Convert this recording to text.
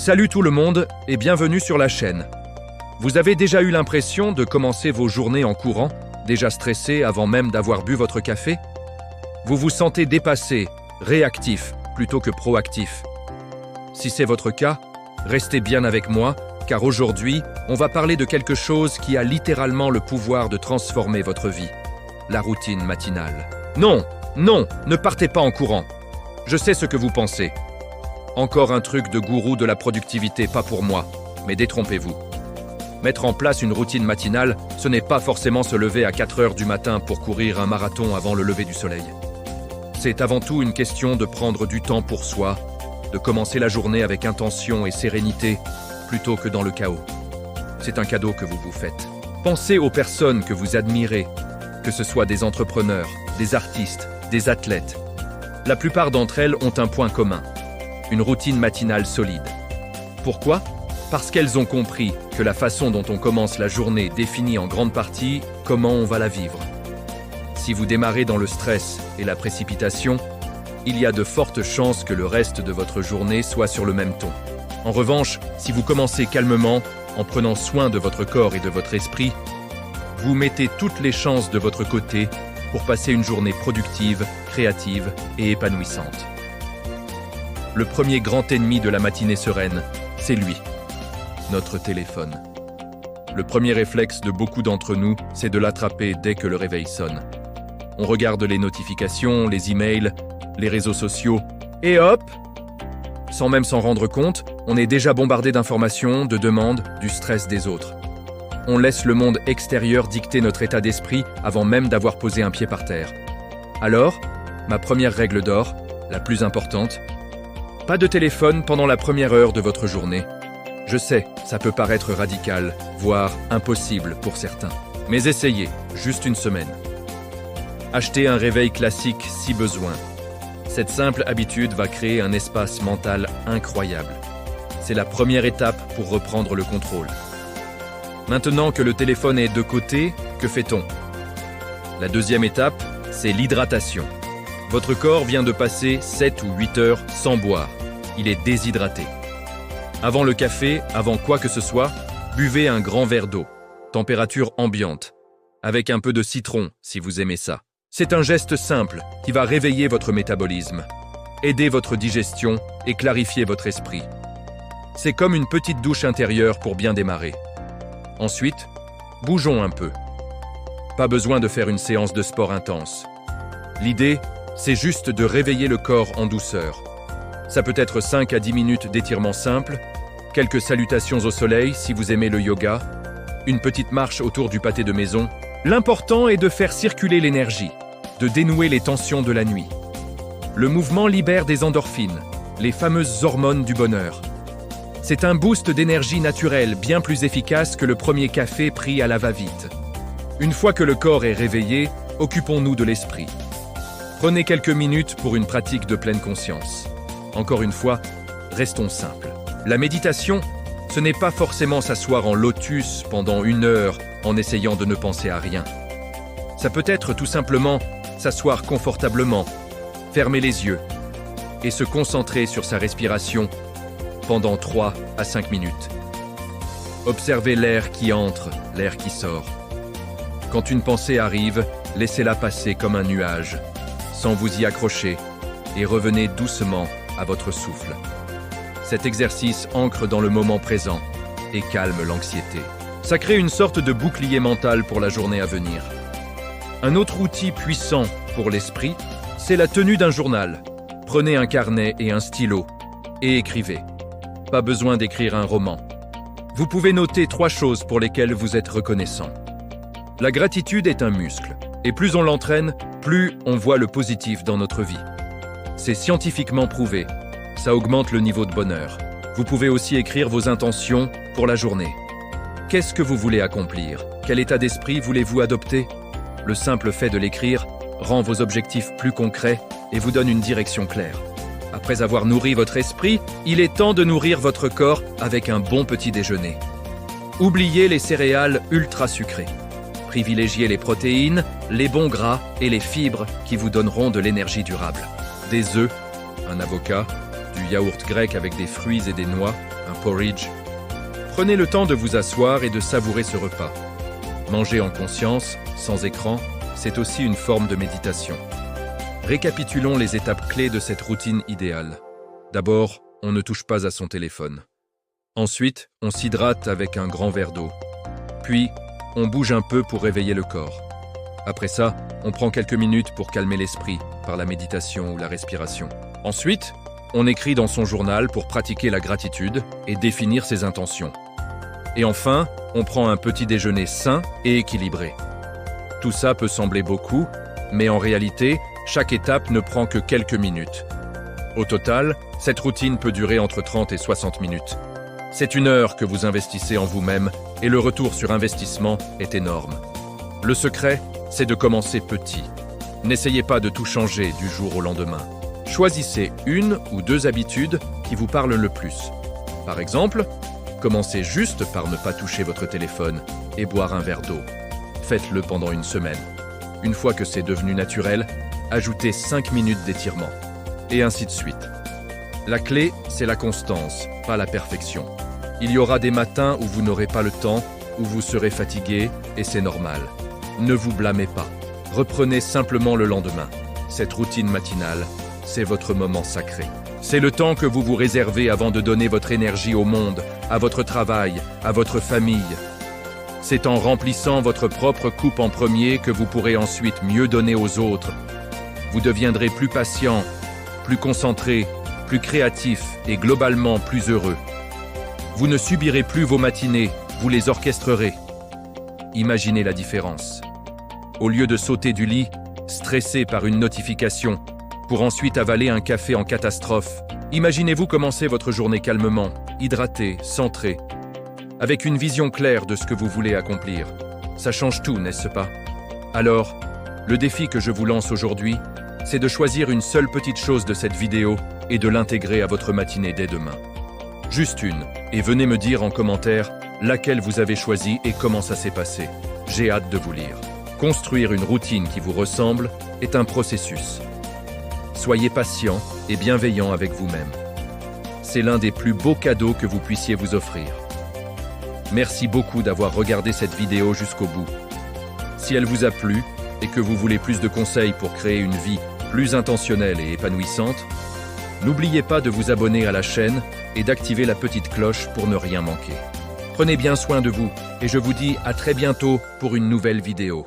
Salut tout le monde et bienvenue sur la chaîne. Vous avez déjà eu l'impression de commencer vos journées en courant, déjà stressé avant même d'avoir bu votre café? Vous vous sentez dépassé, réactif plutôt que proactif. Si c'est votre cas, restez bien avec moi, car aujourd'hui, on va parler de quelque chose qui a littéralement le pouvoir de transformer votre vie. La routine matinale. Non, ne partez pas en courant. Je sais ce que vous pensez. Encore un truc de gourou de la productivité, pas pour moi, mais détrompez-vous. Mettre en place une routine matinale, ce n'est pas forcément se lever à 4 heures du matin pour courir un marathon avant le lever du soleil. C'est avant tout une question de prendre du temps pour soi, de commencer la journée avec intention et sérénité, plutôt que dans le chaos. C'est un cadeau que vous vous faites. Pensez aux personnes que vous admirez, que ce soit des entrepreneurs, des artistes, des athlètes. La plupart d'entre elles ont un point commun. Une routine matinale solide. Pourquoi ? Parce qu'elles ont compris que la façon dont on commence la journée définit en grande partie comment on va la vivre. Si vous démarrez dans le stress et la précipitation, il y a de fortes chances que le reste de votre journée soit sur le même ton. En revanche, si vous commencez calmement, en prenant soin de votre corps et de votre esprit, vous mettez toutes les chances de votre côté pour passer une journée productive, créative et épanouissante. Le premier grand ennemi de la matinée sereine, c'est lui, notre téléphone. Le premier réflexe de beaucoup d'entre nous, c'est de l'attraper dès que le réveil sonne. On regarde les notifications, les emails, les réseaux sociaux, et hop! Sans même s'en rendre compte, on est déjà bombardé d'informations, de demandes, du stress des autres. On laisse le monde extérieur dicter notre état d'esprit avant même d'avoir posé un pied par terre. Alors, ma première règle d'or, la plus importante, pas de téléphone pendant la première heure de votre journée. Je sais, ça peut paraître radical, voire impossible pour certains. Mais essayez, juste une semaine. Achetez un réveil classique si besoin. Cette simple habitude va créer un espace mental incroyable. C'est la première étape pour reprendre le contrôle. Maintenant que le téléphone est de côté, que fait-on ? La deuxième étape, c'est l'hydratation. Votre corps vient de passer 7 ou 8 heures sans boire. Il est déshydraté. Avant le café, avant quoi que ce soit, buvez un grand verre d'eau, température ambiante, avec un peu de citron si vous aimez ça. C'est un geste simple qui va réveiller votre métabolisme, aider votre digestion et clarifier votre esprit. C'est comme une petite douche intérieure pour bien démarrer. Ensuite, bougeons un peu. Pas besoin de faire une séance de sport intense. L'idée, c'est juste de réveiller le corps en douceur. Ça peut être 5 à 10 minutes d'étirement simple, quelques salutations au soleil si vous aimez le yoga, une petite marche autour du pâté de maison. L'important est de faire circuler l'énergie, de dénouer les tensions de la nuit. Le mouvement libère des endorphines, les fameuses hormones du bonheur. C'est un boost d'énergie naturelle bien plus efficace que le premier café pris à la va-vite. Une fois que le corps est réveillé, occupons-nous de l'esprit. Prenez quelques minutes pour une pratique de pleine conscience. Encore une fois, restons simples. La méditation, ce n'est pas forcément s'asseoir en lotus pendant 1 heure en essayant de ne penser à rien. Ça peut être tout simplement s'asseoir confortablement, fermer les yeux et se concentrer sur sa respiration pendant 3 à 5 minutes. Observez l'air qui entre, l'air qui sort. Quand une pensée arrive, laissez-la passer comme un nuage, sans vous y accrocher, et revenez doucement à votre souffle. Cet exercice ancre dans le moment présent et calme l'anxiété. Ça crée une sorte de bouclier mental pour la journée à venir. Un autre outil puissant pour l'esprit, c'est la tenue d'un journal. Prenez un carnet et un stylo et écrivez. Pas besoin d'écrire un roman. Vous pouvez noter 3 choses pour lesquelles vous êtes reconnaissant. La gratitude est un muscle, et plus on l'entraîne, plus on voit le positif dans notre vie. C'est scientifiquement prouvé. Ça augmente le niveau de bonheur. Vous pouvez aussi écrire vos intentions pour la journée. Qu'est-ce que vous voulez accomplir ? Quel état d'esprit voulez-vous adopter ? Le simple fait de l'écrire rend vos objectifs plus concrets et vous donne une direction claire. Après avoir nourri votre esprit, il est temps de nourrir votre corps avec un bon petit déjeuner. Oubliez les céréales ultra sucrées. Privilégiez les protéines, les bons gras et les fibres qui vous donneront de l'énergie durable. Des œufs, un avocat, du yaourt grec avec des fruits et des noix, un porridge. Prenez le temps de vous asseoir et de savourer ce repas. Manger en conscience, sans écran, c'est aussi une forme de méditation. Récapitulons les étapes clés de cette routine idéale. D'abord, on ne touche pas à son téléphone. Ensuite, on s'hydrate avec un grand verre d'eau. Puis, on bouge un peu pour réveiller le corps. Après ça, on prend quelques minutes pour calmer l'esprit par la méditation ou la respiration. Ensuite, on écrit dans son journal pour pratiquer la gratitude et définir ses intentions. Et enfin, on prend un petit déjeuner sain et équilibré. Tout ça peut sembler beaucoup, mais en réalité, chaque étape ne prend que quelques minutes. Au total, cette routine peut durer entre 30 et 60 minutes. C'est une heure que vous investissez en vous-même et le retour sur investissement est énorme. Le secret, c'est de commencer petit. N'essayez pas de tout changer du jour au lendemain. Choisissez une ou deux habitudes qui vous parlent le plus. Par exemple, commencez juste par ne pas toucher votre téléphone et boire un verre d'eau. Faites-le pendant une semaine. Une fois que c'est devenu naturel, ajoutez 5 minutes d'étirement. Et ainsi de suite. La clé, c'est la constance, pas la perfection. Il y aura des matins où vous n'aurez pas le temps, où vous serez fatigué, et c'est normal. Ne vous blâmez pas. Reprenez simplement le lendemain. Cette routine matinale, c'est votre moment sacré. C'est le temps que vous vous réservez avant de donner votre énergie au monde, à votre travail, à votre famille. C'est en remplissant votre propre coupe en premier que vous pourrez ensuite mieux donner aux autres. Vous deviendrez plus patient, plus concentré, plus créatif et globalement plus heureux. Vous ne subirez plus vos matinées, vous les orchestrerez. Imaginez la différence. Au lieu de sauter du lit, stressé par une notification, pour ensuite avaler un café en catastrophe, imaginez-vous commencer votre journée calmement, hydraté, centré, avec une vision claire de ce que vous voulez accomplir. Ça change tout, n'est-ce pas? Alors, le défi que je vous lance aujourd'hui, c'est de choisir une seule petite chose de cette vidéo et de l'intégrer à votre matinée dès demain. Juste une, et venez me dire en commentaire laquelle vous avez choisie et comment ça s'est passé. J'ai hâte de vous lire. Construire une routine qui vous ressemble est un processus. Soyez patient et bienveillant avec vous-même. C'est l'un des plus beaux cadeaux que vous puissiez vous offrir. Merci beaucoup d'avoir regardé cette vidéo jusqu'au bout. Si elle vous a plu et que vous voulez plus de conseils pour créer une vie plus intentionnelle et épanouissante, n'oubliez pas de vous abonner à la chaîne et d'activer la petite cloche pour ne rien manquer. Prenez bien soin de vous et je vous dis à très bientôt pour une nouvelle vidéo.